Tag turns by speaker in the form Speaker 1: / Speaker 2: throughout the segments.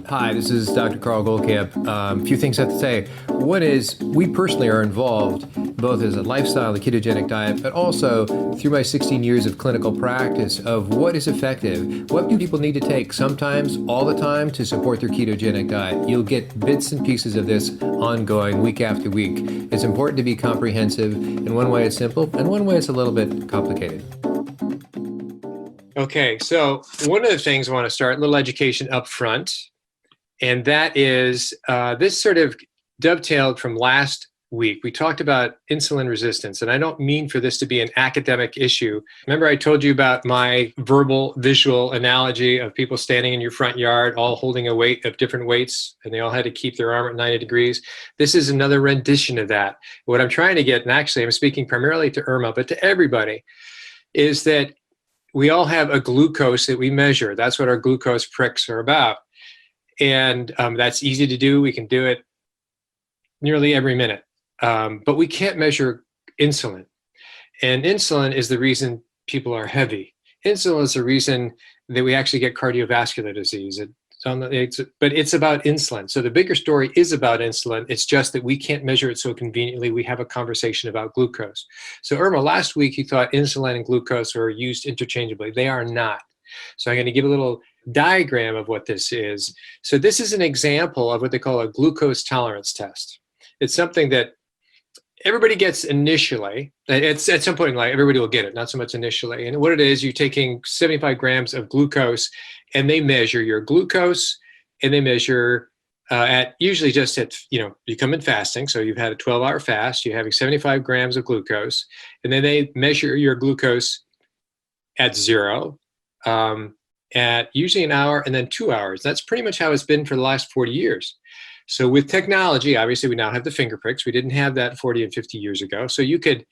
Speaker 1: Hi, this is Dr. Carl Goldkamp. A few things I have to say. One is, we personally are involved both as a lifestyle, the ketogenic diet, but also through my 16 years of clinical practice of what is effective. What do people need to take sometimes, all the time, to support their ketogenic diet? You'll get bits and pieces of this ongoing week after week. It's important to be comprehensive. In one way it's simple, and one way it's a little bit complicated.
Speaker 2: Okay, so one of the things I want to start, a little education up front, and that is this sort of dovetailed from last week. We talked about insulin resistance, and I don't mean for this to be an academic issue. Remember I told you about my verbal, visual analogy of people standing in your front yard, all holding a weight of different weights, and they all had to keep their arm at 90 degrees. This is another rendition of that. What I'm trying to get, and actually I'm speaking primarily to Irma, but to everybody, is that we all have a glucose that we measure. That's what our glucose pricks are about. And that's easy to do. We can do it nearly every minute. But we can't measure insulin. And insulin is the reason people are heavy. Insulin is the reason that we actually get cardiovascular disease. But it's about insulin. So the bigger story is about insulin. It's just that we can't measure it so conveniently. We have a conversation about glucose. So Irma, last week you thought insulin and glucose are used interchangeably. They are not. So I'm going to give a little diagram of what this is. So this is an example of what they call a glucose tolerance test. It's something that everybody gets initially. It's at some point in life, everybody will get it, not so much initially. And what it is, you're taking 75 grams of glucose, and they measure your glucose, and they measure usually just at, you come in fasting. So you've had a 12-hour fast, you're having 75 grams of glucose, and then they measure your glucose at 0, at usually an hour, and then 2 hours. That's pretty much how it's been for the last 40 years. So with technology, obviously we now have the finger pricks. We didn't have that 40 and 50 years ago. So you could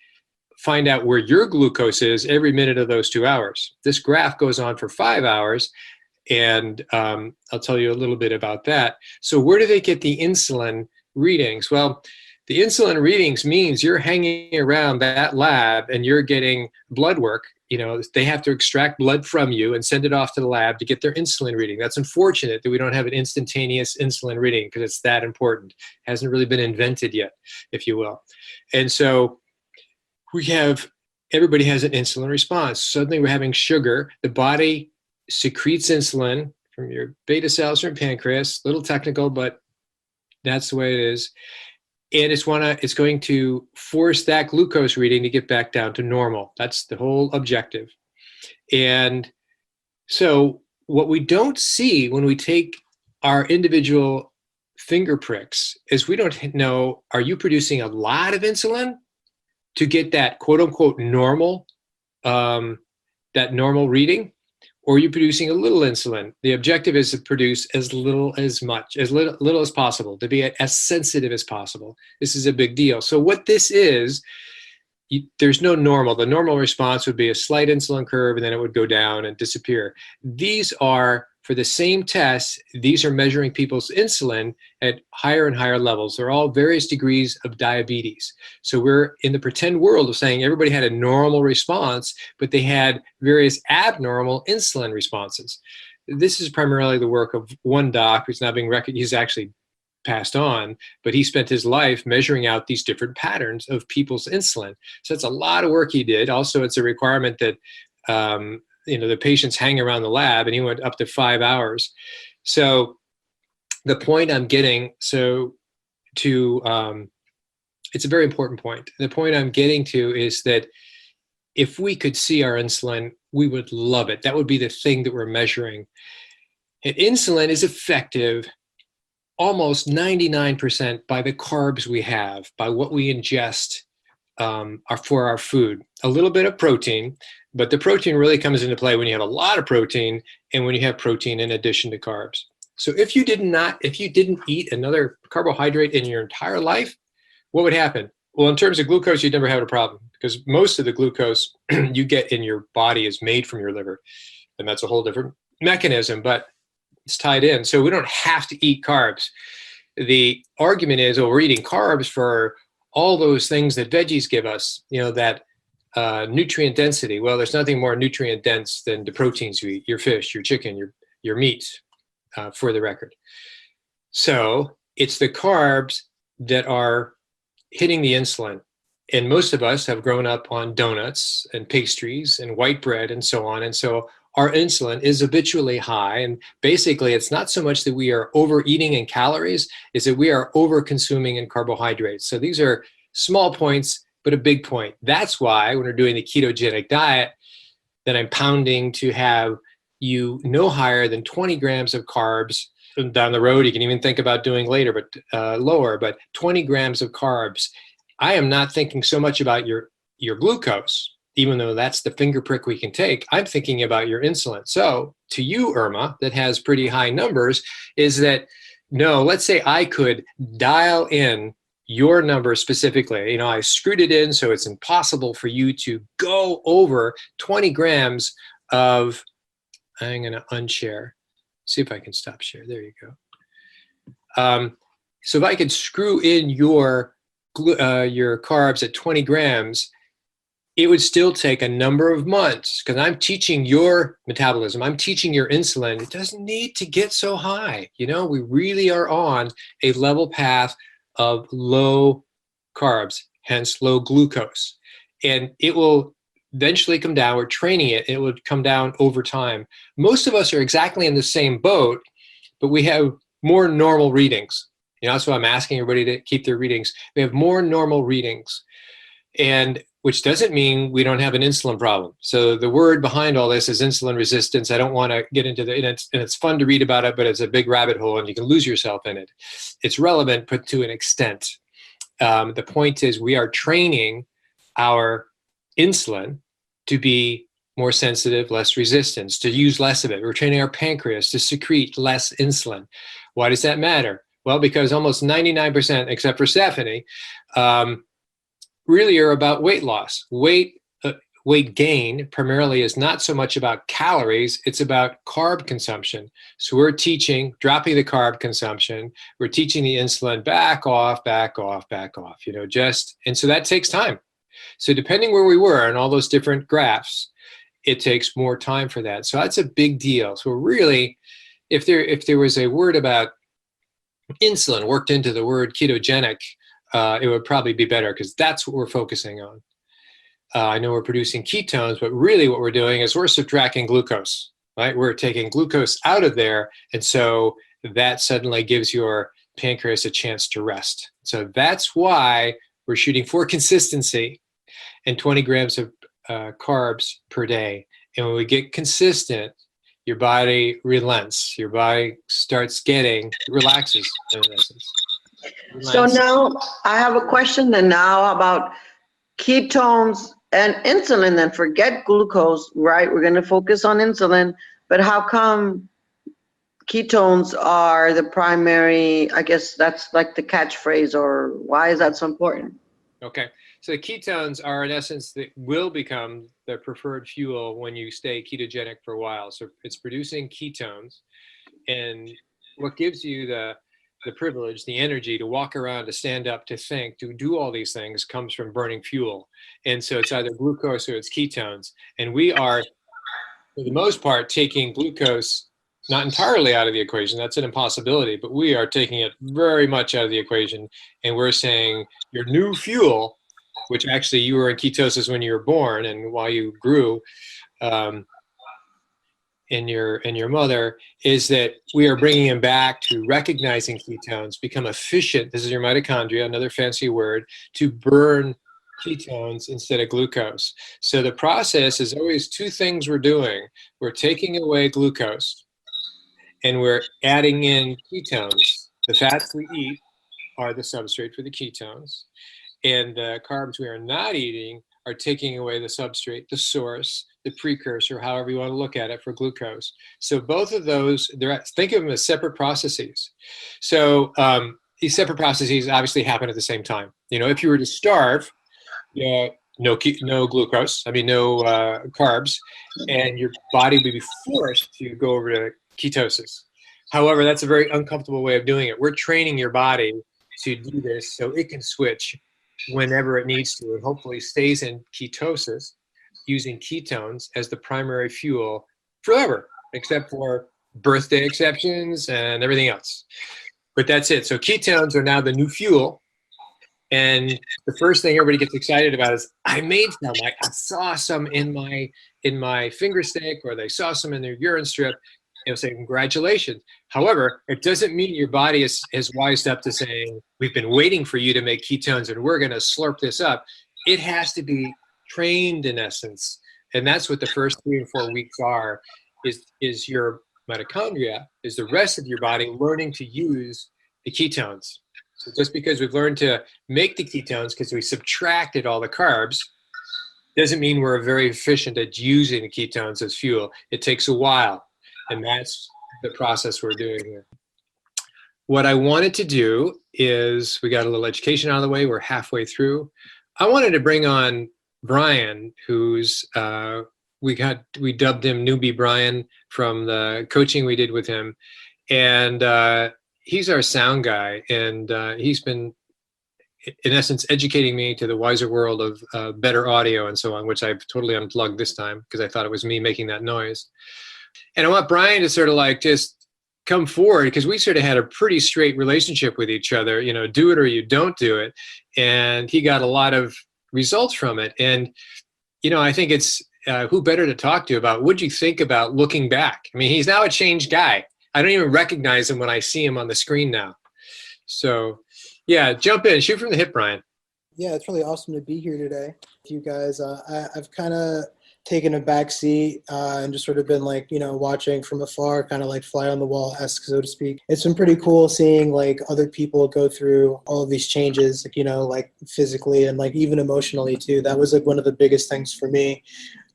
Speaker 2: find out where your glucose is every minute of those 2 hours. This graph goes on for 5 hours, and I'll tell you a little bit about that. So where do they get the insulin readings? Well, the insulin readings means you're hanging around that lab and you're getting blood work. They have to extract blood from you and send it off to the lab to get their insulin reading. That's unfortunate that we don't have an instantaneous insulin reading because it's that important. It hasn't really been invented yet, if you will. And so everybody has an insulin response. Suddenly we're having sugar. The body secretes insulin from your beta cells from pancreas. A little technical, but that's the way it is. And it's going to force that glucose reading to get back down to normal. That's the whole objective. And so what we don't see when we take our individual finger pricks is we don't know, are you producing a lot of insulin to get that quote unquote normal, that normal reading? Or are you producing a little insulin? The objective is to produce as little as possible, to be as sensitive as possible. This is a big deal. So what this is, there's no normal. The normal response would be a slight insulin curve, and then it would go down and disappear. These are, for the same test, these are measuring people's insulin at higher and higher levels. They're all various degrees of diabetes. So we're in the pretend world of saying everybody had a normal response, but they had various abnormal insulin responses. This is primarily the work of one doc who's now being recognized. He's actually passed on, but he spent his life measuring out these different patterns of people's insulin. So it's a lot of work he did. Also, it's a requirement that the patients hang around the lab, and he went up to 5 hours. So the point I'm getting, it's a very important point. The point I'm getting to is that if we could see our insulin, we would love it. That would be the thing that we're measuring. And insulin is effective almost 99% by the carbs we have, by what we ingest for our food. A little bit of protein, but the protein really comes into play when you have a lot of protein and when you have protein in addition to carbs. So if you didn't eat another carbohydrate in your entire life, what would happen? Well, in terms of glucose, you'd never have a problem because most of the glucose you get in your body is made from your liver. And that's a whole different mechanism, but it's tied in. So we don't have to eat carbs. The argument is, we're eating carbs for all those things that veggies give us, that nutrient density. Well, there's nothing more nutrient dense than the proteins you eat, your fish, your chicken, your meats. for the record. So it's the carbs that are hitting the insulin. And most of us have grown up on donuts and pastries and white bread and so on. And so our insulin is habitually high. And basically, it's not so much that we are overeating in calories, is that we are over consuming in carbohydrates. So these are small points, but a big point. That's why when we're doing the ketogenic diet, then I'm pounding to have you no higher than 20 grams of carbs. Down the road, you can even think about doing later, but lower, but 20 grams of carbs. I am not thinking so much about your glucose, even though that's the finger prick we can take. I'm thinking about your insulin. So to you, Irma, that has pretty high numbers, is that, no, let's say I could dial in your number specifically. You know, I screwed it in so it's impossible for you to go over 20 grams of, I'm going to unshare. See if I can stop share. There you go. So if I could screw in your carbs at 20 grams, it would still take a number of months because I'm teaching your metabolism. I'm teaching your insulin. It doesn't need to get so high. You know, we really are on a level path of low carbs, hence low glucose. And it will eventually come down. We're training it. It would come down over time. Most of us are exactly in the same boat, but we have more normal readings. You know, that's why I'm asking everybody to keep their readings. We have more normal readings, and which doesn't mean we don't have an insulin problem. So the word behind all this is insulin resistance. I don't want to get into and it's fun to read about it, but it's a big rabbit hole and you can lose yourself in it. It's relevant, but to an extent. The point is we are training our insulin to be more sensitive, less resistance, to use less of it. We're training our pancreas to secrete less insulin. Why does that matter? Well, because almost 99%, except for Stephanie, really are about weight loss. Weight gain primarily is not so much about calories, it's about carb consumption. So we're teaching, dropping the carb consumption, we're teaching the insulin back off, you know, and so that takes time. So depending where we were on all those different graphs, it takes more time for that. So that's a big deal. So really, if there was a word about insulin worked into the word ketogenic, it would probably be better because that's what we're focusing on. I know we're producing ketones, but really what we're doing is we're subtracting glucose, right? We're taking glucose out of there. And so that suddenly gives your pancreas a chance to rest. So that's why we're shooting for consistency and 20 grams of carbs per day. And when we get consistent, your body relents. Your body relaxes.
Speaker 3: So now I have a question then now about ketones and insulin, then forget glucose, right? We're going to focus on insulin, but how come ketones are the primary, I guess that's like the catchphrase, or why is that so important?
Speaker 2: Okay. So the ketones are in essence that will become the preferred fuel when you stay ketogenic for a while. So it's producing ketones, and what gives you the privilege, the energy to walk around, to stand up, to think, to do all these things comes from burning fuel. And so it's either glucose or it's ketones. And we are, for the most part, taking glucose not entirely out of the equation. That's an impossibility, but we are taking it very much out of the equation. And we're saying your new fuel, which actually you were in ketosis when you were born and while you grew in your mother, is that we are bringing them back to recognizing ketones, become efficient. This is your mitochondria, another fancy word, to burn ketones instead of glucose. So the process is always two things we're doing. We're taking away glucose and we're adding in ketones. The fats we eat are the substrate for the ketones, and the carbs we are not eating are taking away the substrate, the source, the precursor, however you want to look at it, for glucose. So both of those, think of them as separate processes. So these separate processes obviously happen at the same time. You know, if you were to starve, no glucose, no carbs, and your body would be forced to go over to ketosis. However, that's a very uncomfortable way of doing it. We're training your body to do this so it can switch whenever it needs to, and hopefully stays in ketosis using ketones as the primary fuel forever, except for birthday exceptions and everything else. But that's it. So ketones are now the new fuel. And the first thing everybody gets excited about is, I made some. I saw some in my finger stick, or they saw some in their urine strip. They'll say, congratulations. However, it doesn't mean your body is wised up to saying, we've been waiting for you to make ketones and we're going to slurp this up. It has to be trained, in essence. And that's what the first 3 and 4 weeks are, is your mitochondria, is the rest of your body learning to use the ketones. So just because we've learned to make the ketones because we subtracted all the carbs, doesn't mean we're very efficient at using the ketones as fuel. It takes a while, and that's the process we're doing here. What I wanted to do is, we got a little education out of the way. We're halfway through. I wanted to bring on Brian, who's we dubbed him Newbie Brian from the coaching we did with him, and he's our sound guy, and he's been, in essence, educating me to the wiser world of better audio and so on, which I've totally unplugged this time because I thought it was me making that noise. And I want Brian to sort of like just come forward, because we sort of had a pretty straight relationship with each other, you know, do it or you don't do it. And he got a lot of results from it. And, you know, I think it's who better to talk to about what do you think about looking back? I mean, he's now a changed guy. I don't even recognize him when I see him on the screen now. So, yeah, jump in, shoot from the hip, Brian.
Speaker 4: Yeah, it's really awesome to be here today with you guys. I've kind of taken a back seat and just sort of been like, you know, watching from afar, kind of like fly on the wall-esque, so to speak. It's been pretty cool seeing like other people go through all of these changes, like, you know, like physically and like even emotionally too. That was like one of the biggest things for me,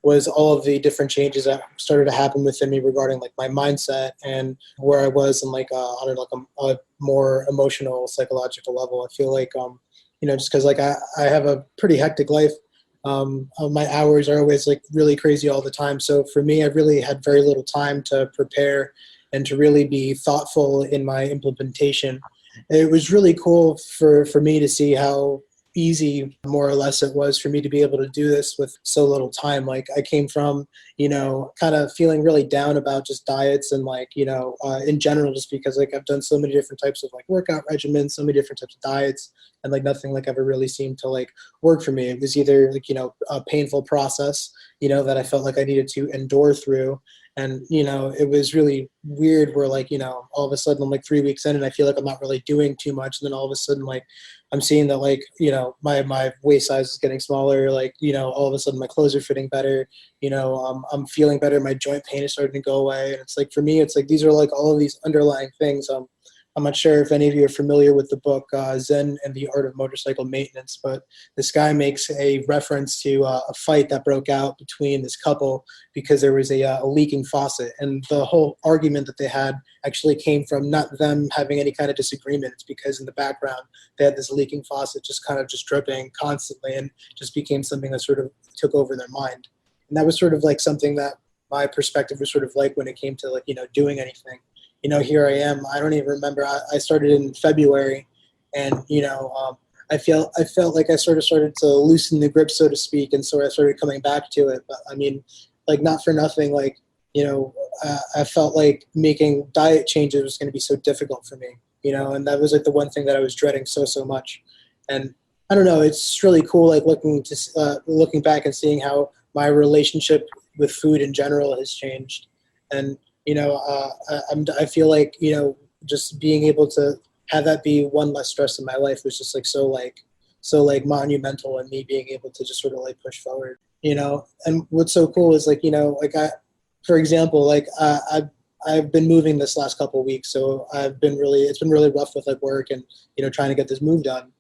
Speaker 4: was all of the different changes that started to happen within me regarding like my mindset and where I was in like on like a more emotional, psychological level. I feel like, you know, just because like I have a pretty hectic life. My hours are always like really crazy all the time. So for me, I really had very little time to prepare and to really be thoughtful in my implementation. It was really cool for me to see how easy, more or less, it was for me to be able to do this with so little time. Like I came from, you know, kind of feeling really down about just diets and like, you know, in general, just because like I've done so many different types of like workout regimens, so many different types of diets, and like nothing like ever really seemed to like work for me. It was either like, you know, a painful process, you know, that I felt like I needed to endure through. And, you know, it was really weird where like, you know, all of a sudden I'm like 3 weeks in and I feel like I'm not really doing too much. And then all of a sudden, like, I'm seeing that like, you know, my waist size is getting smaller. Like, you know, all of a sudden my clothes are fitting better. You know, I'm feeling better. My joint pain is starting to go away. And it's like, for me, it's like, these are like all of these underlying things. I'm not sure if any of you are familiar with the book Zen and the Art of Motorcycle Maintenance, but this guy makes a reference to a fight that broke out between this couple because there was a leaking faucet. And the whole argument that they had actually came from not them having any kind of disagreement. It's because in the background, they had this leaking faucet just kind of just dripping constantly and just became something that sort of took over their mind. And that was sort of like something that my perspective was sort of like when it came to like, you know, doing anything. You know, here I am. I don't even remember. I started in February, and you know, I felt like I sort of started to loosen the grip, so to speak, and so I started coming back to it. But I mean, like not for nothing, like, you know, I felt like making diet changes was going to be so difficult for me, you know, and that was like the one thing that I was dreading so much. And I don't know, it's really cool, like looking back and seeing how my relationship with food in general has changed. And you know, I feel like, you know, just being able to have that be one less stress in my life was just like so monumental, and me being able to just sort of like push forward, you know. And what's so cool is like, you know, like for example, like I've been moving this last couple of weeks, so it's been really rough with like work and, you know, trying to get this move done.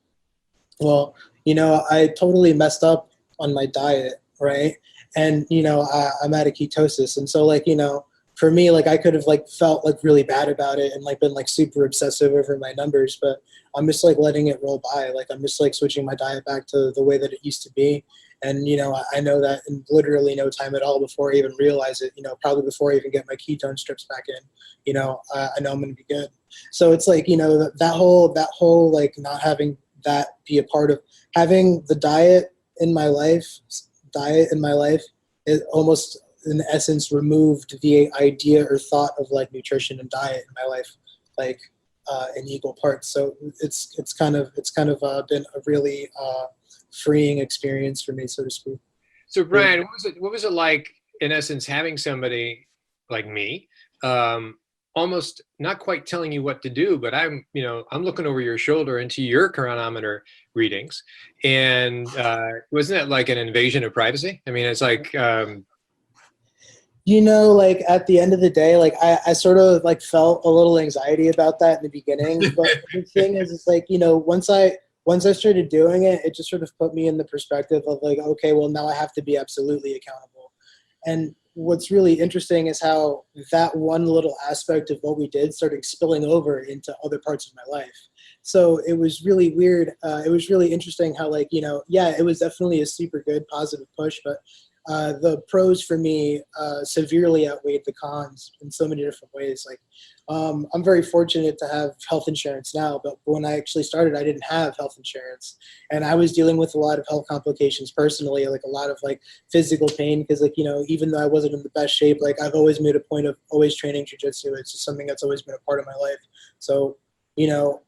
Speaker 4: Well, you know, I totally messed up on my diet, right? And, you know, I'm at a ketosis, and so like, you know, for me, like I could have like felt like really bad about it and like been like super obsessive over my numbers, but I'm just like letting it roll by. Like I'm just like switching my diet back to the way that it used to be. And, you know, I know that in literally no time at all before I even realize it, you know, probably before I even get my ketone strips back in, you know, I know I'm going to be good. So it's like, you know, that whole like not having that be a part of having the diet in my life, it almost in essence, removed the idea or thought of like nutrition and diet in my life, like in equal parts. So it's kind of been a really freeing experience for me, so to speak.
Speaker 2: So Brian, what was it like, in essence, having somebody like me, almost not quite telling you what to do, but I'm looking over your shoulder into your chronometer readings, and wasn't that like an invasion of privacy? I mean, it's like,
Speaker 4: like at the end of the day, like I sort of like felt a little anxiety about that in the beginning, but the thing is, it's like, once I started doing it, it just sort of put me in the perspective of like, okay, well, now I have to be absolutely accountable. And what's really interesting is how that one little aspect of what we did started spilling over into other parts of my life. So it was really weird. It was really interesting how, like, yeah, it was definitely a super good positive push, but the pros for me severely outweighed the cons in so many different ways. Like, I'm very fortunate to have health insurance now, but when I actually started, I didn't have health insurance, and I was dealing with a lot of health complications personally, like a lot of like physical pain, because like, even though I wasn't in the best shape, like I've always made a point of always training jiu-jitsu. It's just something that's always been a part of my life. So,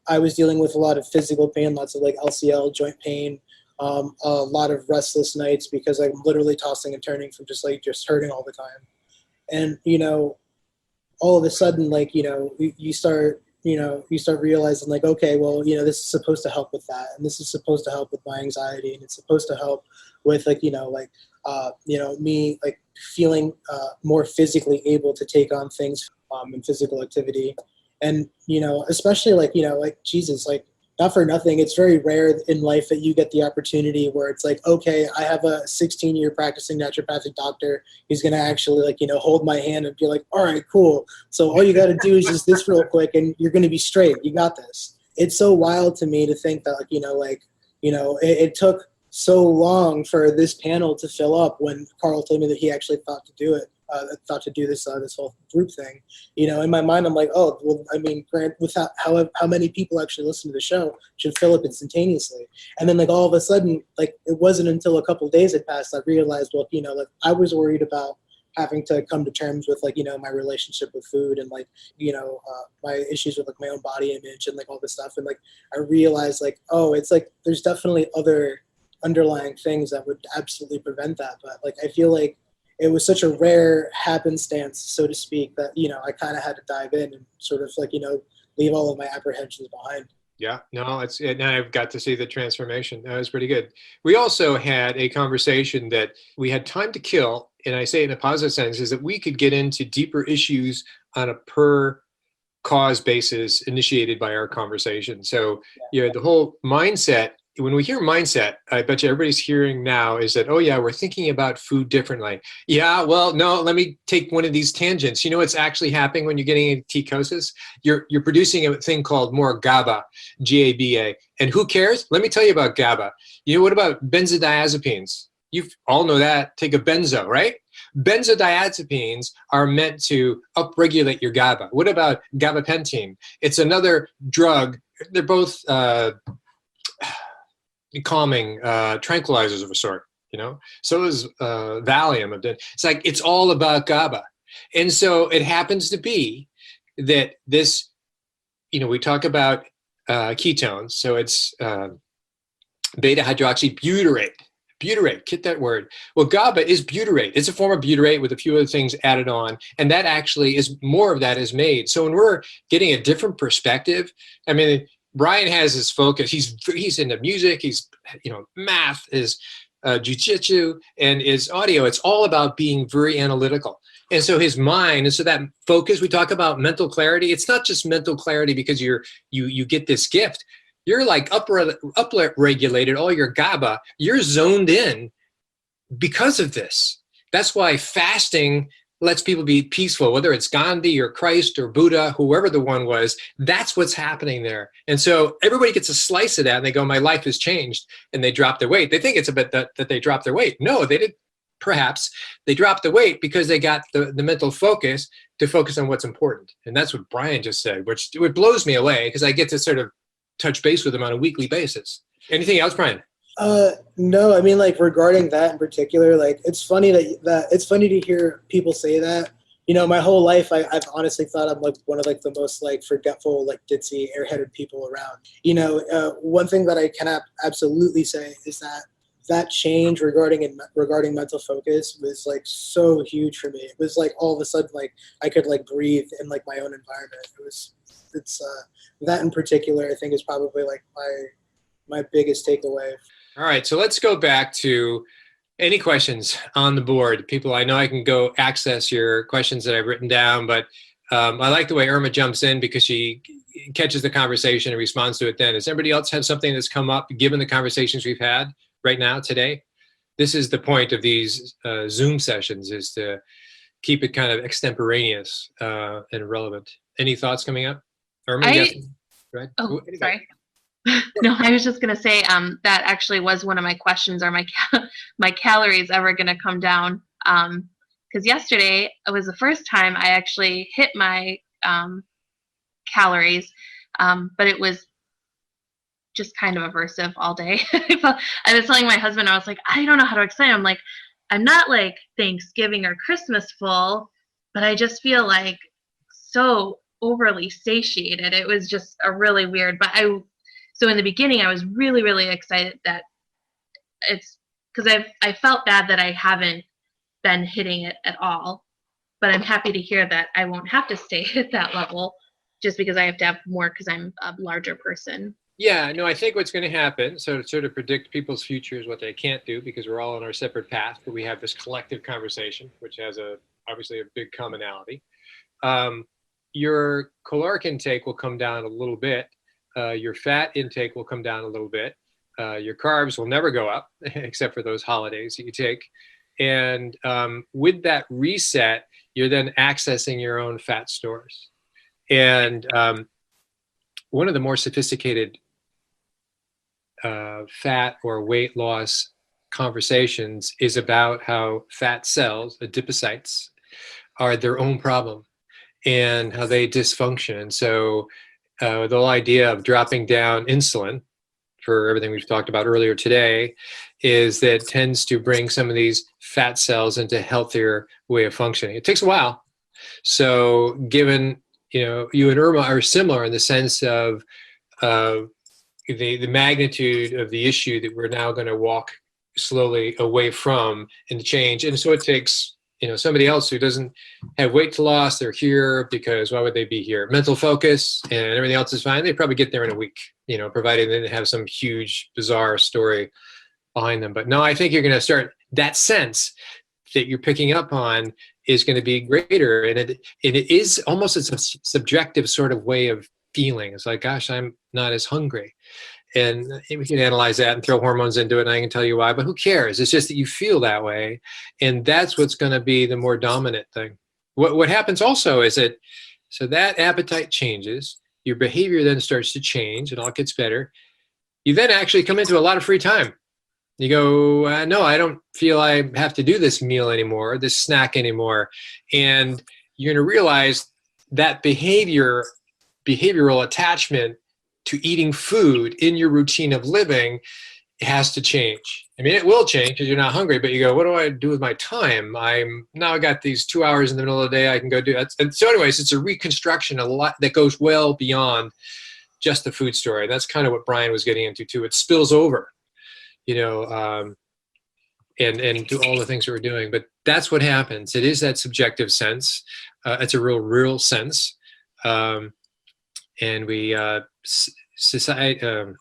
Speaker 4: I was dealing with a lot of physical pain, lots of like LCL joint pain, a lot of restless nights because I'm literally tossing and turning from just hurting all the time. And, all of a sudden, like, you start realizing like, okay, well, this is supposed to help with that. And this is supposed to help with my anxiety. And it's supposed to help with like, me like feeling more physically able to take on things in physical activity. And, especially like, like Jesus, like, not for nothing, it's very rare in life that you get the opportunity where it's like, okay, I have a 16-year practicing naturopathic doctor. He's going to actually like, hold my hand and be like, all right, cool. So all you got to do is just this real quick and you're going to be straight. You got this. It's so wild to me to think that like, it took so long for this panel to fill up when Carl told me that he actually thought to do it. Thought to do this whole group thing, in my mind, I'm like, oh, well, I mean, Grant, without how many people actually listen to the show should fill up instantaneously. And then like all of a sudden, like it wasn't until a couple of days had passed, I realized, well, like I was worried about having to come to terms with like, my relationship with food and like, my issues with like my own body image and like all this stuff. And like, I realized like, oh, it's like, there's definitely other underlying things that would absolutely prevent that. But like, I feel like it was such a rare happenstance, so to speak, that, I kind of had to dive in and sort of like, leave all of my apprehensions behind.
Speaker 2: Yeah, no, now I've got to see the transformation. That was pretty good. We also had a conversation that we had time to kill, and I say it in a positive sense, is that we could get into deeper issues on a per cause basis initiated by our conversation. So, the whole mindset, when we hear mindset, I bet you everybody's hearing now is that, oh yeah, we're thinking about food differently. Yeah, well, no, let me take one of these tangents. You know what's actually happening when you're getting into ketosis? You're producing a thing called more GABA, G-A-B-A. And who cares? Let me tell you about GABA. What about benzodiazepines? You all know that. Take a benzo, right? Benzodiazepines are meant to upregulate your GABA. What about gabapentin? It's another drug. They're both calming tranquilizers of a sort, so is Valium. It's like, it's all about GABA. And so it happens to be that this, we talk about ketones. So it's beta hydroxybutyrate. Butyrate, get that word. Well, GABA is butyrate. It's a form of butyrate with a few other things added on. And that actually is, more of that is made. So when we're getting a different perspective, I mean, Brian has his focus. He's into music. He's, math, is jiu-jitsu, and is audio. It's all about being very analytical. And so his mind, and so that focus, we talk about mental clarity. It's not just mental clarity because you get this gift. You're like up-regulated, all your GABA. You're zoned in because of this. That's why fasting lets people be peaceful, whether it's Gandhi or Christ or Buddha, whoever the one was. That's what's happening there. And so everybody gets a slice of that and they go, my life has changed, and they drop their weight. They think it's a bit that they dropped their weight. No, they did. Perhaps they dropped the weight because they got the mental focus to focus on what's important. And that's what Brian just said, which blows me away because I get to sort of touch base with him on a weekly basis. Anything else, Brian?
Speaker 4: No, I mean, like regarding that in particular, like it's funny that it's funny to hear people say that. You know, my whole life, I've honestly thought I'm like one of like the most like forgetful, like ditzy, airheaded people around. You know, one thing that I can absolutely say is that change regarding mental focus was like so huge for me. It was like all of a sudden, like I could like breathe in like my own environment. It's that in particular, I think is probably like my biggest takeaway.
Speaker 2: All right, so let's go back to any questions on the board. People, I know I can go access your questions that I've written down, but I like the way Irma jumps in because she catches the conversation and responds to it then. Does everybody else have something that's come up given the conversations we've had right now today? This is the point of these Zoom sessions, is to keep it kind of extemporaneous and relevant. Any thoughts coming up? Irma, right?
Speaker 5: Oh, sorry. No, I was just going to say that actually was one of my questions. Are my calories ever going to come down? Because yesterday it was the first time I actually hit my calories, but it was just kind of aversive all day. I was telling my husband, I was like, I don't know how to explain it. I'm like, I'm not like Thanksgiving or Christmas full, but I just feel like so overly satiated. It was just a really weird, so in the beginning, I was really, really excited that it's because I felt bad that I haven't been hitting it at all, but I'm happy to hear that I won't have to stay at that level just because I have to have more because I'm a larger person.
Speaker 2: Yeah, no, I think what's going to happen, so to sort of predict people's futures, what they can't do, because we're all on our separate paths, but we have this collective conversation, which has obviously a big commonality. Your caloric intake will come down a little bit. Your fat intake will come down a little bit. Your carbs will never go up, except for those holidays that you take. And with that reset, you're then accessing your own fat stores. And one of the more sophisticated fat or weight loss conversations is about how fat cells, adipocytes, are their own problem and how they dysfunction. And so the whole idea of dropping down insulin, for everything we've talked about earlier today, is that it tends to bring some of these fat cells into a healthier way of functioning. It takes a while. So given, you and Irma are similar in the sense of the magnitude of the issue that we're now going to walk slowly away from and change. And so it takes, somebody else who doesn't have weight to loss, they're here because why would they be here? Mental focus and everything else is fine. They probably get there in a week, provided they didn't have some huge, bizarre story behind them. But no, I think you're going to start, that sense that you're picking up on is going to be greater. And it is almost a subjective sort of way of feeling. It's like, gosh, I'm not as hungry. And we can analyze that and throw hormones into it, and I can tell you why, but who cares? It's just that you feel that way. And that's what's going to be the more dominant thing. What happens also is that, so that appetite changes, your behavior then starts to change, and all gets better. You then actually come into a lot of free time. You go, no, I don't feel I have to do this meal anymore, this snack anymore. And you're going to realize that behavioral attachment to eating food in your routine of living has to change. I mean, it will change because you're not hungry, but you go, what do I do with my time? I got these 2 hours in the middle of the day I can go do that. And so anyways, it's a reconstruction of a lot that goes well beyond just the food story. That's kind of what Brian was getting into too. It spills over, and do all the things that we're doing. But that's what happens. It is that subjective sense. It's a real sense. And we, society,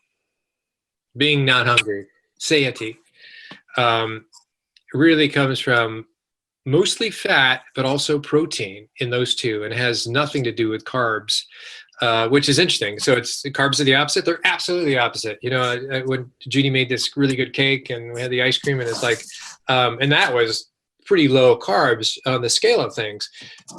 Speaker 2: being not hungry, satiety, really comes from mostly fat, but also protein in those two, and has nothing to do with carbs, which is interesting. So carbs are the opposite. They're absolutely the opposite. When Judi made this really good cake and we had the ice cream, and it's like, and that was pretty low carbs on the scale of things,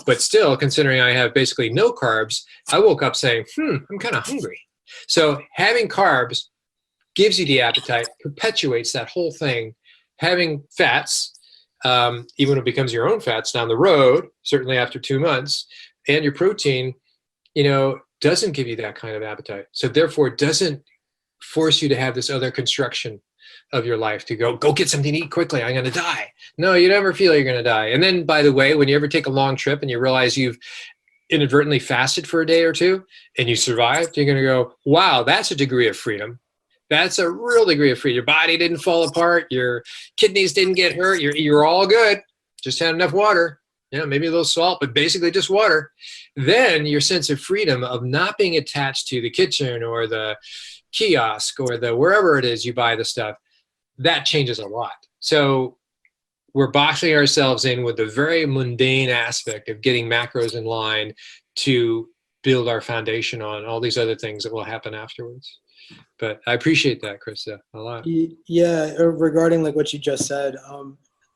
Speaker 2: but still, considering I have basically no carbs, I woke up saying, I'm kind of hungry. So having carbs gives you the appetite, perpetuates that whole thing. Having fats, even when it becomes your own fats down the road, certainly after 2 months, and your protein, doesn't give you that kind of appetite. So therefore, it doesn't force you to have this other construction of your life to go get something to eat quickly. I'm going to die. No, you never feel you're going to die. And then, by the way, when you ever take a long trip and you realize you've inadvertently fasted for a day or two and you survived, you're going to go, wow, that's a degree of freedom. That's a real degree of freedom. Your body didn't fall apart. Your kidneys didn't get hurt. You're all good. Just had enough water. Maybe a little salt, but basically just water. Then your sense of freedom of not being attached to the kitchen or the kiosk or the wherever it is you buy the stuff, that changes a lot. So we're boxing ourselves in with the very mundane aspect of getting macros in line to build our foundation on all these other things that will happen afterwards. But I appreciate that, Krista, a lot.
Speaker 4: Yeah, regarding like what you just said,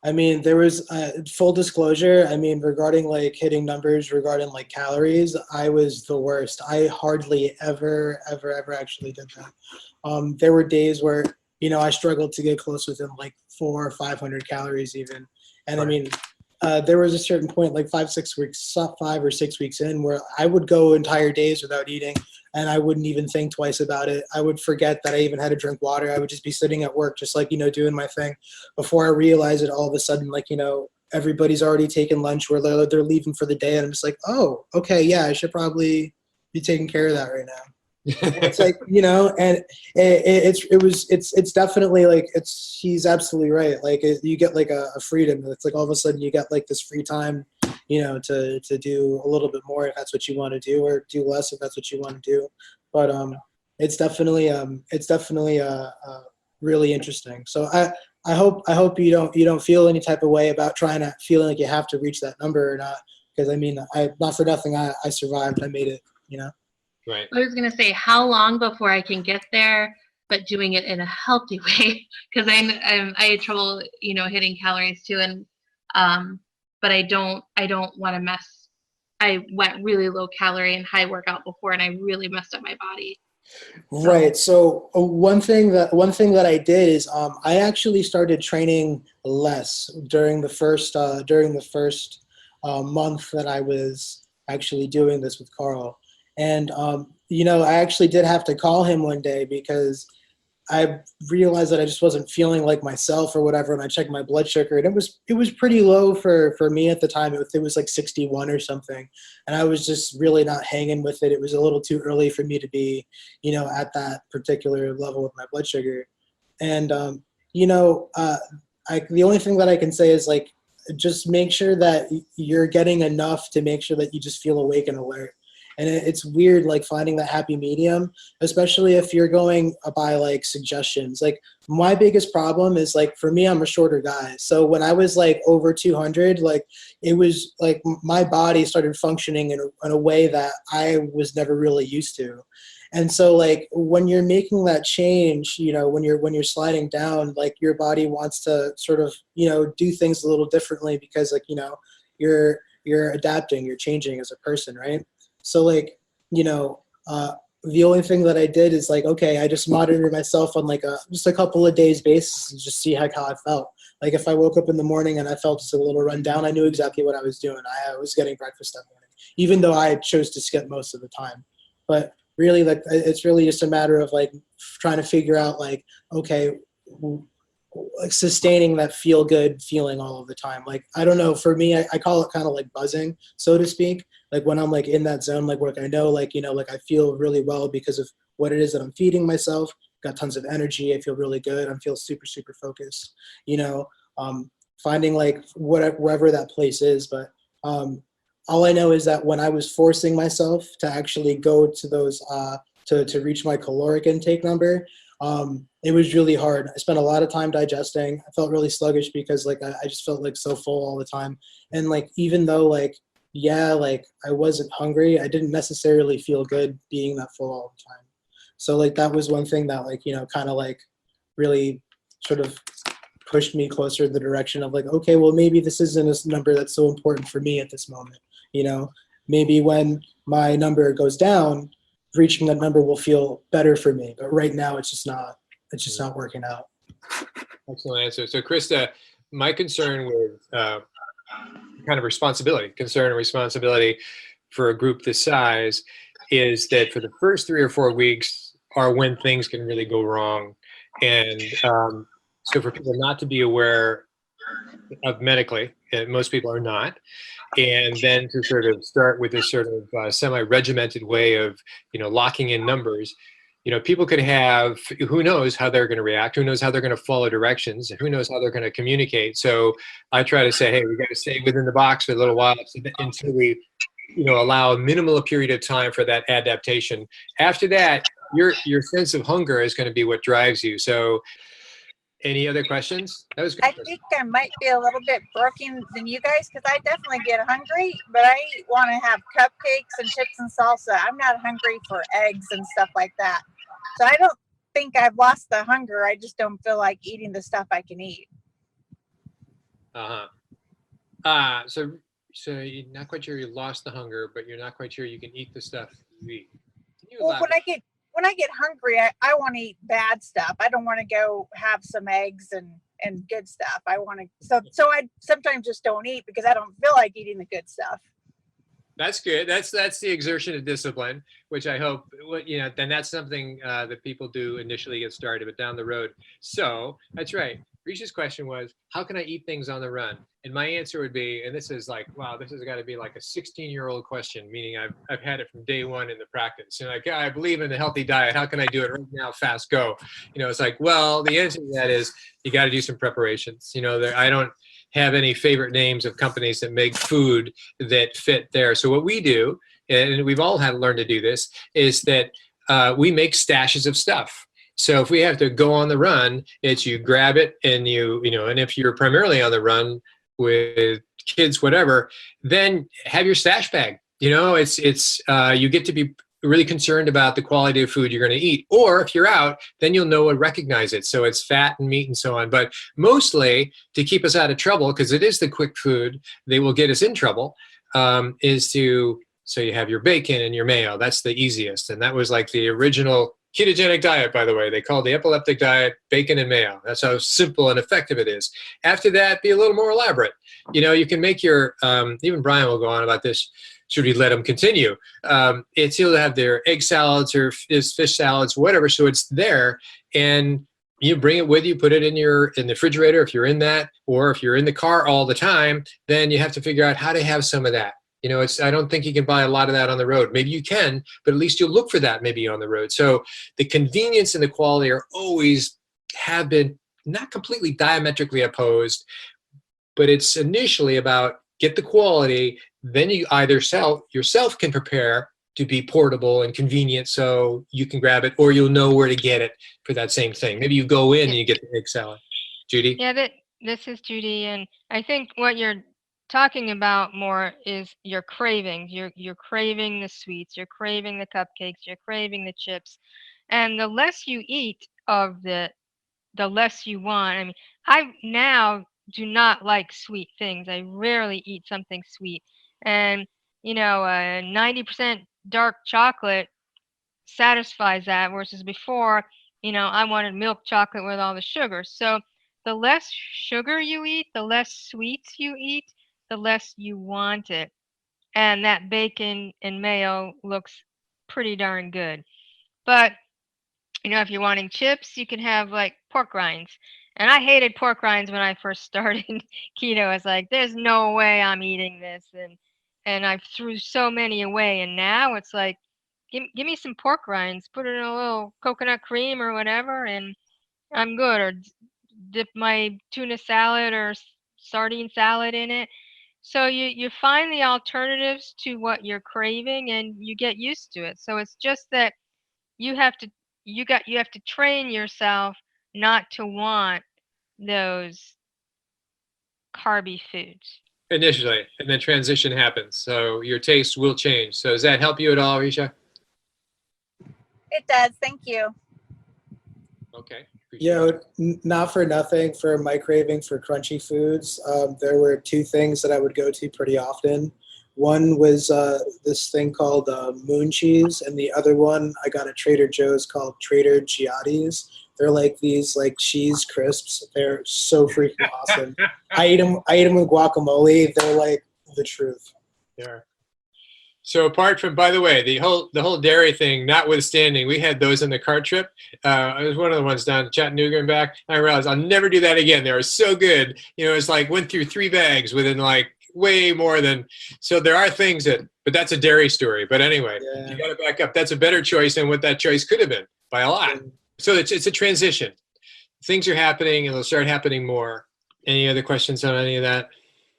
Speaker 4: I mean, there was full disclosure. I mean, regarding like hitting numbers, regarding like calories, I was the worst. I hardly ever actually did that. There were days where, I struggled to get close within like 400 or 500 calories even. And I mean, there was a certain point, like 5 or 6 weeks in, where I would go entire days without eating, and I wouldn't even think twice about it. I would forget that I even had to drink water. I would just be sitting at work, just like, doing my thing. Before I realize it, all of a sudden, like, everybody's already taken lunch, where they're leaving for the day, and I'm just like, oh, okay, yeah, I should probably be taking care of that right now. It's like, and it's definitely like, he's absolutely right. Like you get like a freedom. It's like all of a sudden you get like this free time, to do a little bit more if that's what you want to do, or do less if that's what you want to do. But it's definitely really interesting. So I hope you don't feel any type of way about feeling like you have to reach that number or not. Because I mean, not for nothing, I survived. I made it,
Speaker 2: Right.
Speaker 5: I was going to say, how long before I can get there, but doing it in a healthy way? Because I had trouble, hitting calories too, and but I don't want to mess. I went really low calorie and high workout before, and I really messed up my body.
Speaker 4: Right. So one thing that I did is I actually started training less during the first month that I was actually doing this with Carl. And, I actually did have to call him one day because I realized that I just wasn't feeling like myself or whatever. And I checked my blood sugar, and it was pretty low for me at the time. It was like 61 or something. And I was just really not hanging with it. It was a little too early for me to be, at that particular level with my blood sugar. And, the only thing that I can say is like, just make sure that you're getting enough to make sure that you just feel awake and alert. And it's weird, like finding that happy medium, especially if you're going by like suggestions. Like my biggest problem is like, for me, I'm a shorter guy. So when I was like over 200, like it was like my body started functioning in a way that I was never really used to. And so like when you're making that change, when you're sliding down, like your body wants to sort of, do things a little differently because like, you're adapting, you're changing as a person, right? So like, the only thing that I did is like, okay, I just monitored myself on like just a couple of days basis and just see how I felt. Like if I woke up in the morning and I felt just a little run down, I knew exactly what I was doing. I was getting breakfast that morning, even though I chose to skip most of the time. But really, like, it's really just a matter of like trying to figure out like, okay, like sustaining that feel good feeling all of the time. Like, I don't know, for me, I call it kind of like buzzing, so to speak. Like when I'm like in that zone, like work, I know like, like I feel really well because of what it is that I'm feeding myself, got tons of energy. I feel really good. I feel super, super focused, finding like wherever that place is. But all I know is that when I was forcing myself to actually go to those, to reach my caloric intake number, it was really hard. I spent a lot of time digesting. I felt really sluggish because like I just felt like so full all the time. And like even though like, yeah, like I wasn't hungry, I didn't necessarily feel good being that full all the time. So like that was one thing that like, kind of like really sort of pushed me closer to the direction of like, okay, well maybe this isn't a number that's so important for me at this moment. Maybe when my number goes down, reaching that number will feel better for me. But right now it's just not working out.
Speaker 2: Excellent answer. So Krista, my concern with kind of concern and responsibility for a group this size is that for the first 3 or 4 weeks are when things can really go wrong. And so for people not to be aware of medically, and most people are not, and then to sort of start with this sort of semi-regimented way of, locking in numbers, people could have, who knows how they're going to react, who knows how they're going to follow directions, who knows how they're going to communicate. So I try to say, hey, we got to stay within the box for a little while until we, allow a minimal period of time for that adaptation. After that, your sense of hunger is going to be what drives you. So any other questions? That was good.
Speaker 6: I think I might be a little bit broken than you guys because I definitely get hungry, but I want to have cupcakes and chips and salsa. I'm not hungry for eggs and stuff like that. So I don't think I've lost the hunger. I just don't feel like eating the stuff I can eat.
Speaker 2: So you're not quite sure you lost the hunger, but you're not quite sure you can eat the stuff you eat.
Speaker 6: Well, when I get hungry, I want to eat bad stuff. I don't want to go have some eggs and good stuff. I want to, so I sometimes just don't eat because I don't feel like eating the good stuff.
Speaker 2: That's good. That's the exertion of discipline, which I hope, then that's something that people do initially get started, but down the road. So that's right. Risha's question was, how can I eat things on the run? And my answer would be, and this is like, wow, this has got to be like a 16-year-old question, meaning I've had it from day one in the practice. Like, I believe in the healthy diet. How can I do it right now? Fast, go. It's like, well, the answer to that is you got to do some preparations. I don't have any favorite names of companies that make food that fit there. So what we do, and we've all had to learn to do this, is that we make stashes of stuff. So if we have to go on the run, it's you grab it and and if you're primarily on the run with kids, whatever, then have your stash bag. It's you get to be really concerned about the quality of food you're going to eat. Or if you're out, then you'll know and recognize it. So it's fat and meat and so on. But mostly to keep us out of trouble, because it is the quick food that will get us in trouble, so you have your bacon and your mayo. That's the easiest. And that was like the original ketogenic diet, by the way. They called the epileptic diet bacon and mayo. That's how simple and effective it is. After that, be a little more elaborate. You can make your, even Brian will go on about this, should we let him continue. He'll have their egg salads or fish salads, whatever, so it's there. And you bring it with you, put it in the refrigerator if you're in that, or if you're in the car all the time, then you have to figure out how to have some of that. I don't think you can buy a lot of that on the road. Maybe you can, but at least you'll look for that maybe on the road. So the convenience and the quality have been not completely diametrically opposed, but it's initially about get the quality, then you either yourself can prepare to be portable and convenient so you can grab it, or you'll know where to get it for that same thing. Maybe you go in and you get the egg salad. Judi?
Speaker 7: Yeah, this is Judi, and I think what you're talking about more is your cravings. You're craving the sweets, you're craving the cupcakes, you're craving the chips, and the less you eat of the less you want. I mean, I now do not like sweet things. I rarely eat something sweet, and 90% dark chocolate satisfies that, versus before, I wanted milk chocolate with all the sugar. So the less sugar you eat, the less sweets you eat, the less you want it. And that bacon and mayo looks pretty darn good. But, if you're wanting chips, you can have like pork rinds. And I hated pork rinds when I first started keto. I was like, there's no way I'm eating this. And I threw so many away. And now it's like, give me some pork rinds, put it in a little coconut cream or whatever, and I'm good. Or dip my tuna salad or sardine salad in it. So you find the alternatives to what you're craving and you get used to it. So it's just that you have to train yourself not to want those carby foods.
Speaker 2: Initially, and then transition happens. So your taste will change. So does that help you at all, Risha?
Speaker 6: It does. Thank you.
Speaker 2: Okay.
Speaker 4: Not for nothing, for my craving for crunchy foods, there were two things that I would go to pretty often. One was this thing called moon cheese, and the other one I got at Trader Joe's called Trader Giotti's. They're like these cheese crisps. They're so freaking awesome. I eat them with guacamole. They're like the truth.
Speaker 2: Yeah. So apart from, by the way, the whole dairy thing notwithstanding, we had those on the car trip. I was one of the ones down in Chattanooga and back. I realized I'll never do that again. They were so good. You know, it's like went through 3 bags within like way more than. So there are things but that's a dairy story. But anyway,
Speaker 4: Yeah.
Speaker 2: you got to back up. That's a better choice than what that choice could have been by a lot. So it's a transition. Things are happening and they'll start happening more. Any other questions on any of that?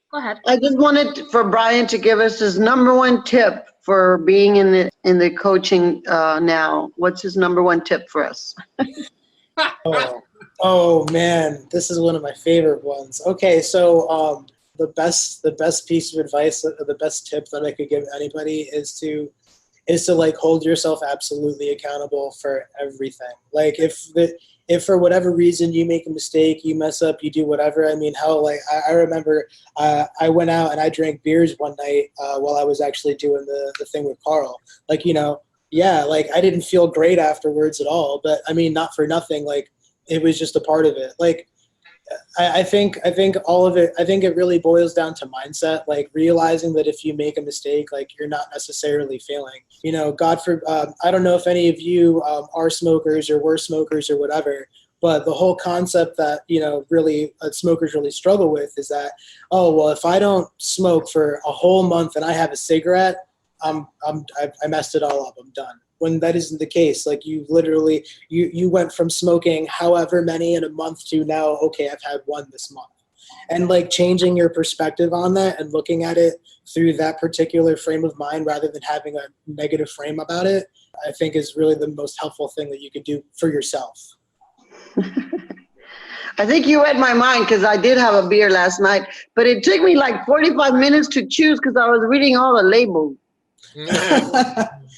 Speaker 5: Go ahead.
Speaker 3: I just wanted for Brian to give us his number one tip for being in the coaching now. What's his number one tip for us?
Speaker 4: Oh man, this is one of my favorite ones. Okay, so the best piece of advice, the best tip that I could give anybody is to like hold yourself absolutely accountable for everything. Like if for whatever reason you make a mistake, you mess up, you do whatever. I mean, hell, like I remember I went out and I drank beers one night while I was actually doing the thing with Carl. Like, you know, yeah, like I didn't feel great afterwards at all, but I mean, not for nothing. Like it was just a part of it. Like I think all of it, I think it really boils down to mindset, like realizing that if you make a mistake, like you're not necessarily failing, you know, I don't know if any of you are smokers or were smokers or whatever, but the whole concept that, you know, really smokers really struggle with is that, oh, well, if I don't smoke for a whole month and I have a cigarette, I messed it all up. I'm done. When that isn't the case. Like you literally, you went from smoking however many in a month to now, okay, I've had one this month. And like changing your perspective on that and looking at it through that particular frame of mind rather than having a negative frame about it, I think is really the most helpful thing that you could do for yourself.
Speaker 3: I think you read my mind because I did have a beer last night, but it took me like 45 minutes to choose because I was reading all the labels.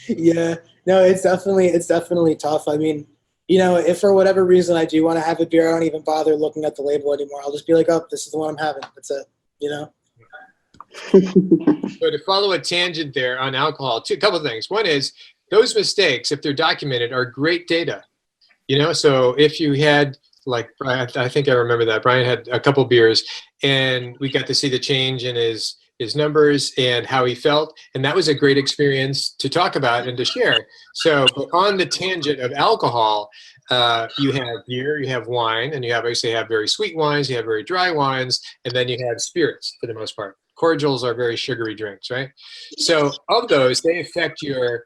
Speaker 4: Yeah, no, it's definitely tough. I mean, you know, if for whatever reason I do want to have a beer, I don't even bother looking at the label anymore. I'll just be like, oh, this is the one I'm having. That's it, you know?
Speaker 2: So to follow a tangent there on alcohol, a couple of things. One is those mistakes, if they're documented, are great data. You know, so if you had, like, I think I remember that, Brian had a couple beers and we got to see the change in his numbers and how he felt. And that was a great experience to talk about and to share. So on the tangent of alcohol, you have beer, you have wine, and you obviously have very sweet wines, you have very dry wines, and then you have spirits for the most part. Cordials are very sugary drinks, right? So of those, they affect your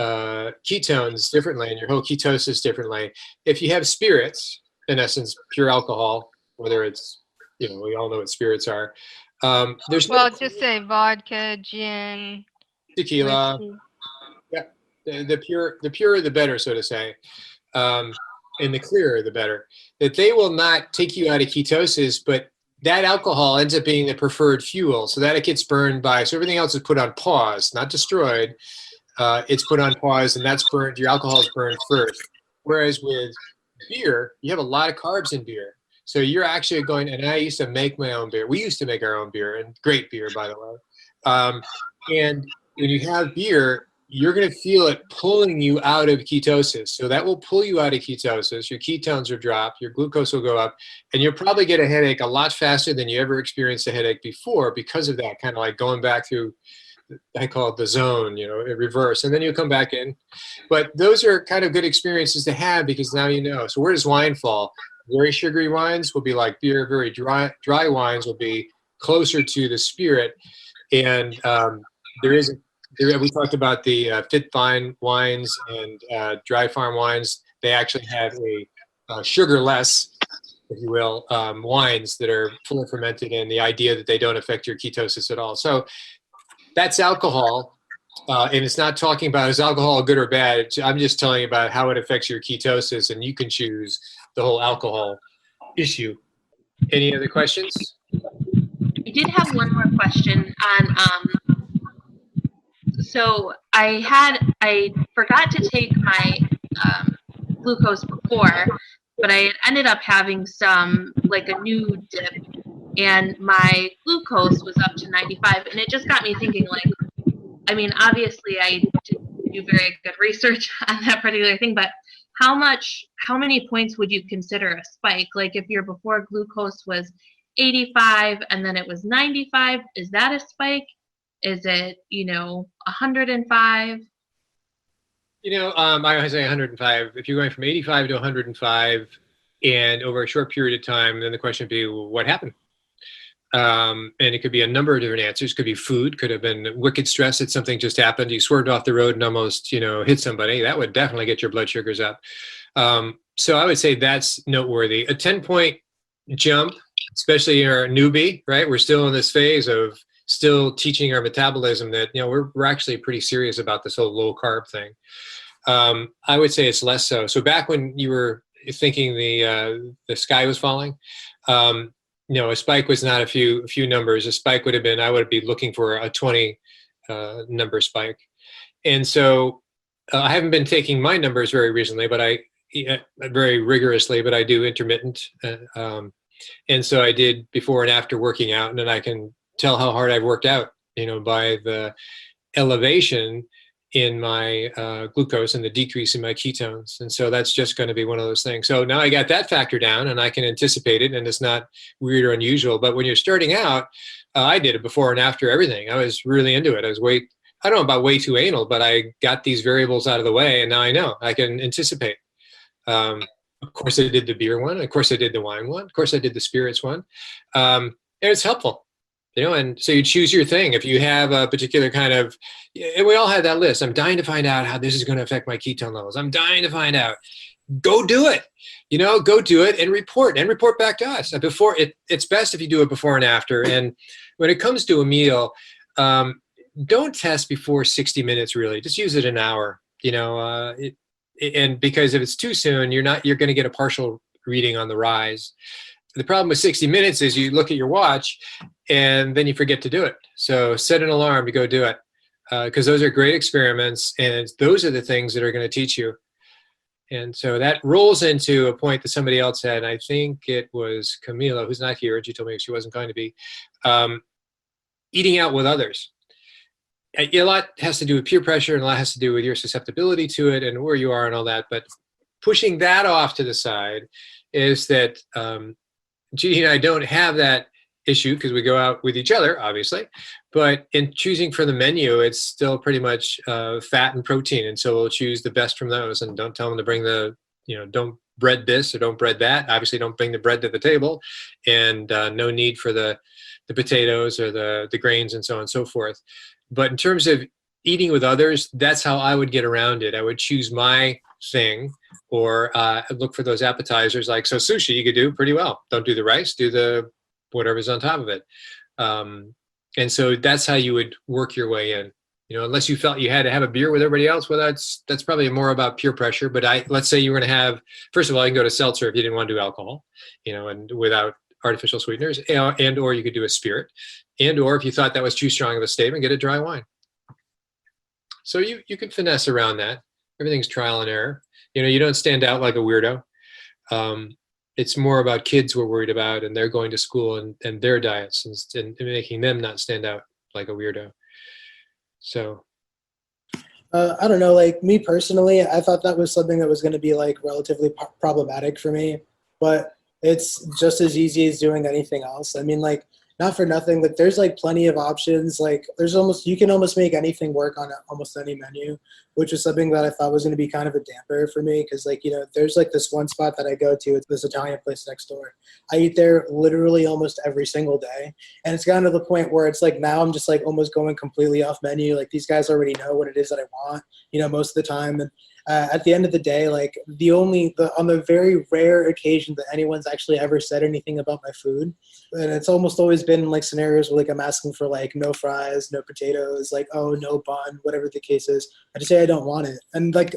Speaker 2: ketones differently and your whole ketosis differently. If you have spirits, in essence, pure alcohol, whether it's, you know, we all know what spirits are. There's
Speaker 7: just say vodka, gin,
Speaker 2: tequila.
Speaker 7: whiskey.
Speaker 2: Yeah, the purer the better, so to say, and the clearer the better. That they will not take you out of ketosis, but that alcohol ends up being the preferred fuel, so that it gets burned by. So everything else is put on pause, not destroyed. It's put on pause, and that's burned. Your alcohol is burned first. Whereas with beer, you have a lot of carbs in beer. So you're actually going, and I used to make my own beer. We used to make our own beer, and great beer, by the way. And when you have beer, you're going to feel it pulling you out of ketosis. So that will pull you out of ketosis. Your ketones will drop, your glucose will go up, and you'll probably get a headache a lot faster than you ever experienced a headache before because of that, kind of like going back through, I call it the zone, you know, in reverse, and then you come back in. But those are kind of good experiences to have because now you know. So where does wine fall? Very sugary wines will be like beer. Very dry wines will be closer to the spirit. And we talked about the fit vine wines and dry farm wines. They actually have a sugar-less, if you will, wines that are fully fermented, and the idea that they don't affect your ketosis at all. So that's alcohol. And it's not talking about is alcohol good or bad. I'm just telling you about how it affects your ketosis, and you can choose the whole alcohol issue. Any other questions?
Speaker 5: I did have one more question on, so I forgot to take my glucose before, but I ended up having like a new dip, and my glucose was up to 95, and it just got me thinking, like, I mean, obviously I didn't do very good research on that particular thing, but how many points would you consider a spike? Like if your before glucose was 85 and then it was 95, is that a spike? Is it, 105?
Speaker 2: I always say 105. If you're going from 85 to 105 and over a short period of time, then the question would be, well, what happened? And it could be a number of different answers. Could be food, could have been wicked stress that something just happened. You swerved off the road and almost, hit somebody. That would definitely get your blood sugars up. So I would say that's noteworthy. A 10-point jump, especially you're a newbie, right? We're still in this phase of still teaching our metabolism that, we're actually pretty serious about this whole low carb thing. I would say it's less so. So back when you were thinking the sky was falling, a spike was not a few numbers. A spike would have been, I would be looking for a 20 number spike. And so I haven't been taking my numbers very recently, but very rigorously, but I do intermittent. And so I did before and after working out, and then I can tell how hard I've worked out, by the elevation in my glucose and the decrease in my ketones. And so that's just going to be one of those things. So now I got that factor down and I can anticipate it, and it's not weird or unusual. But when you're starting out, I did it before and after everything. I was really into it. I don't know about way too anal, but I got these variables out of the way, and now I know I can anticipate. Of course I did the beer one. Of course I did the wine one. Of course I did the spirits one. And it's helpful. And so you choose your thing. If you have a particular kind of, and we all have that list. I'm dying to find out how this is going to affect my ketone levels. I'm dying to find out. Go do it. Go do it and report back to us. It's best if you do it before and after. And when it comes to a meal, don't test before 60 minutes. Really, just use it an hour. And because if it's too soon, you're going to get a partial reading on the rise. The problem with 60 minutes is you look at your watch and then you forget to do it. So set an alarm to go do it, because those are great experiments, and those are the things that are going to teach you. And so that rolls into a point that somebody else had, and I think it was Camila, who's not here, and she told me she wasn't going to be, eating out with others. A lot has to do with peer pressure, and a lot has to do with your susceptibility to it and where you are and all that. But pushing that off to the side is that Judi and I don't have that issue because we go out with each other, obviously. But in choosing for the menu, it's still pretty much fat and protein. And so we'll choose the best from those, and don't tell them to bring don't bread this or don't bread that. Obviously, don't bring the bread to the table, and no need for the potatoes or the grains and so on and so forth. But in terms of eating with others, that's how I would get around it. I would choose my thing, or look for those appetizers. Like, so sushi you could do pretty well. Don't do the rice, do the whatever's on top of it. And so that's how you would work your way in. Unless you felt you had to have a beer with everybody else, well, that's probably more about peer pressure. But let's say you were going to have, first of all, you can go to seltzer if you didn't want to do alcohol, and without artificial sweeteners, and or you could do a spirit, and or if you thought that was too strong of a statement, get a dry wine. So you can finesse around that. Everything's trial and error. You don't stand out like a weirdo. It's more about kids we're worried about, and they're going to school and their diets, and making them not stand out like a weirdo. So
Speaker 4: I don't know, like me personally, I thought that was something that was going to be like relatively problematic for me, but it's just as easy as doing anything else. I mean, like, not for nothing, but there's like plenty of options. Like you can almost make anything work on almost any menu, which is something that I thought was going to be kind of a damper for me. Cause like, there's like this one spot that I go to, it's this Italian place next door. I eat there literally almost every single day. And it's gotten to the point where it's like, now I'm just like almost going completely off menu. Like these guys already know what it is that I want, most of the time. And at the end of the day, like on the very rare occasion that anyone's actually ever said anything about my food, and it's almost always been like scenarios where like I'm asking for like no fries, no potatoes, like, oh, no bun, whatever the case is, I just say I don't want it. And like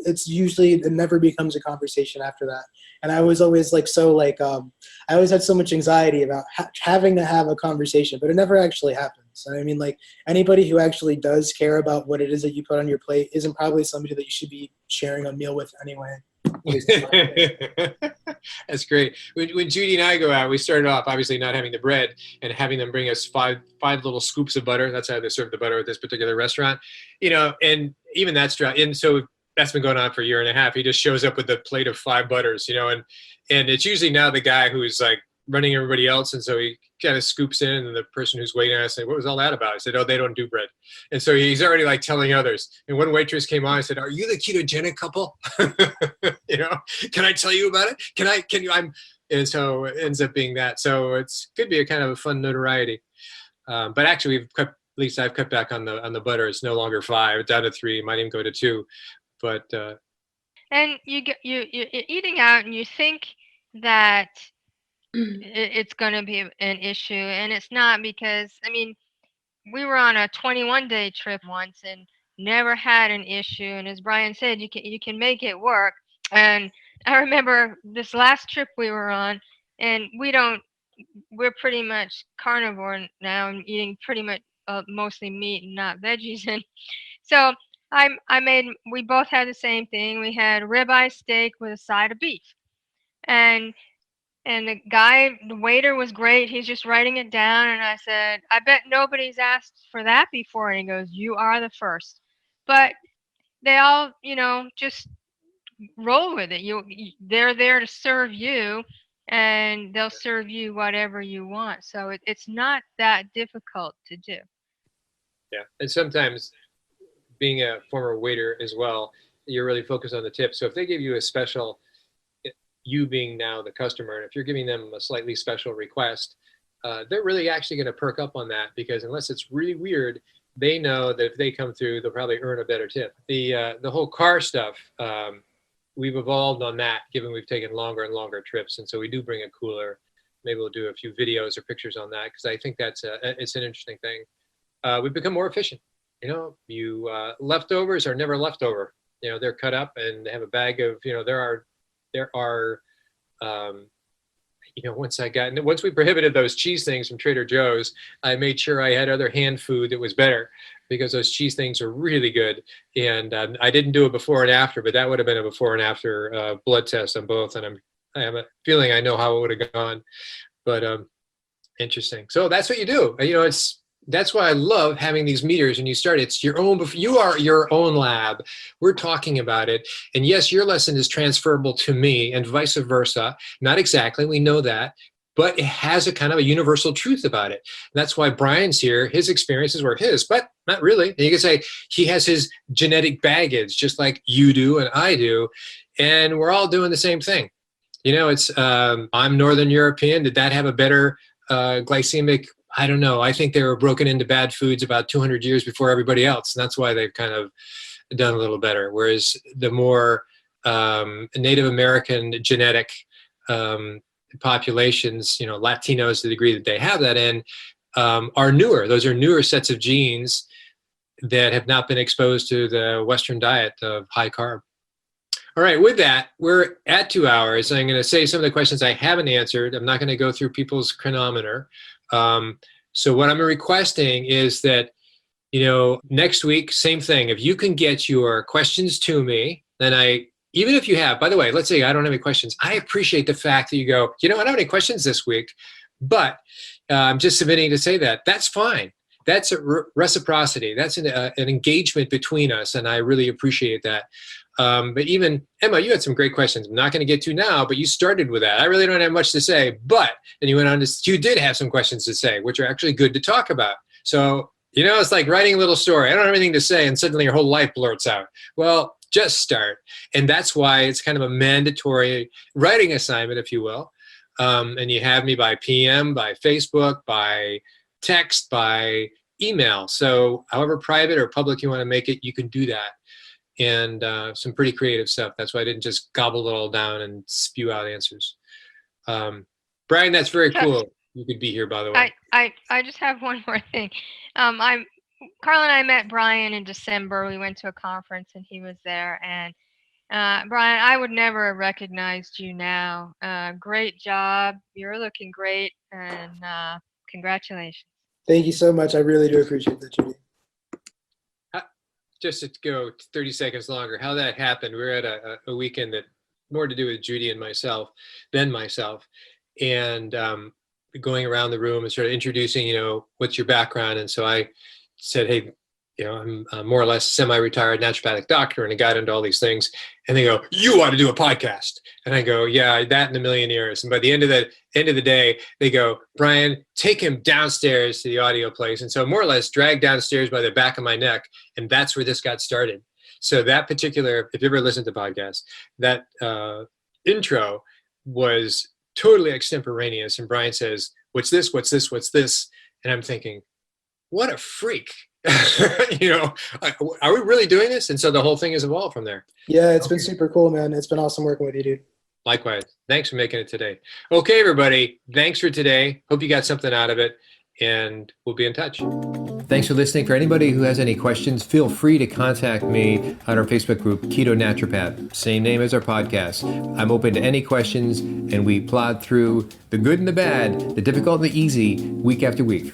Speaker 4: it's usually, it never becomes a conversation after that. And I was always like, I always had so much anxiety about having to have a conversation, but it never actually happens. And I mean, like, anybody who actually does care about what it is that you put on your plate isn't probably somebody that you should be sharing a meal with anyway.
Speaker 2: That's great. When Judi and I go out, we started off obviously not having the bread and having them bring us five little scoops of butter. That's how they serve the butter at this particular restaurant, and even that's dry. And so that's been going on for a year and a half. He just shows up with a plate of 5 butters, and it's usually now the guy who's like running everybody else. And so he kind of scoops in, and the person who's waiting on us said, "What was all that about?" I said, "Oh, they don't do bread." And so he's already like telling others. And one waitress came on and said, "Are you the ketogenic couple? You know, can I tell you about it? Can you, and so it ends up being that. So it's could be a kind of a fun notoriety. But actually at least I've cut back on the butter. It's no longer 5, down to 3, might even go to 2. But
Speaker 7: And you're eating out, and you think that it's going to be an issue, and it's not, because I mean, we were on a 21-day trip once and never had an issue. And as Brian said, you can make it work. And I remember this last trip we were on, and we're pretty much carnivore now and eating pretty much mostly meat and not veggies. And so we both had the same thing. We had ribeye steak with a side of beef. And the waiter was great. He's just writing it down. And I said, "I bet nobody's asked for that before." And he goes, "You are the first." But they all, just roll with it. They're there to serve you, and they'll serve you whatever you want. So it's not that difficult to do.
Speaker 2: yeah, and sometimes being a former waiter as well, you're really focused on the tip. So if they give you a special, you being now the customer, and if you're giving them a slightly special request, they're really actually going to perk up on that, because unless it's really weird, they know that if they come through, they'll probably earn a better tip. The whole car stuff, we've evolved on that, given we've taken longer and longer trips, and so we do bring a cooler. Maybe we'll do a few videos or pictures on that, because I think it's an interesting thing. We've become more efficient. Leftovers are never leftover. They're cut up and they have a bag of, there are, once we prohibited those cheese things from Trader Joe's, I made sure I had other hand food that was better, because those cheese things are really good. And I didn't do a before and after, but that would have been a before and after blood test on both. And I have a feeling I know how it would have gone, but interesting. So that's what you do. That's why I love having these meters. And you are your own lab. We're talking about it. And yes, your lesson is transferable to me and vice versa. Not exactly, we know that, but it has a kind of a universal truth about it. And that's why Brian's here. His experiences were his, but not really. And you can say he has his genetic baggage, just like you do and I do. And we're all doing the same thing. I'm Northern European. Did that have a better glycemic? I don't know. I think they were broken into bad foods about 200 years before everybody else. And that's why they've kind of done a little better. Whereas the more Native American genetic populations, Latinos, to the degree that they have that in, are newer. Those are newer sets of genes that have not been exposed to the Western diet of high carb. All right, with that, we're at 2 hours. I'm going to say some of the questions I haven't answered. I'm not going to go through people's chronometer. So what I'm requesting is that, next week, same thing. If you can get your questions to me, then even if you have, by the way, let's say I don't have any questions. I appreciate the fact that you go, I don't have any questions this week, but I'm just submitting to say that. That's fine. That's a reciprocity. That's an engagement between us, and I really appreciate that. But even, Emma, you had some great questions. I'm not going to get to now, but you started with that. I really don't have much to say, and you went on you did have some questions to say, which are actually good to talk about. So, it's like writing a little story. I don't have anything to say, and suddenly your whole life blurts out. Well, just start. And that's why it's kind of a mandatory writing assignment, if you will. And you have me by PM, by Facebook, by text, by email. So however private or public you want to make it, you can do that. And some pretty creative stuff. That's why I didn't just gobble it all down and spew out answers. Brian, that's very cool. You could be here, by the way.
Speaker 7: I just have one more thing. Carl and I met Brian in December. We went to a conference and he was there. And Brian, I would never have recognized you now. Great job. You're looking great. And congratulations.
Speaker 4: Thank you so much. I really do appreciate that, Judi.
Speaker 2: Just to go 30 seconds longer, how that happened, we were at a weekend that more to do with Judi and myself than myself. And going around the room and sort of introducing, what's your background? And so I said, hey, I'm a more or less semi-retired naturopathic doctor, and I got into all these things. And they go, "You ought to do a podcast." And I go, "Yeah, that in a million years." And by the end of the day, they go, "Brian, take him downstairs to the audio place." And so more or less dragged downstairs by the back of my neck, and that's where this got started. So that particular, if you ever listened to podcasts, that intro was totally extemporaneous. And Brian says, "What's this? What's this? What's this?" And I'm thinking, what a freak. Are we really doing this? And so the whole thing has evolved from there.
Speaker 4: Yeah, it's been super cool, man. It's been awesome working with you, dude.
Speaker 2: Likewise. Thanks for making it today. Okay, everybody. Thanks for today. Hope you got something out of it, and we'll be in touch.
Speaker 1: Thanks for listening. For anybody who has any questions, feel free to contact me on our Facebook group, Keto Naturopath, same name as our podcast. I'm open to any questions, and we plod through the good and the bad, the difficult and the easy, week after week.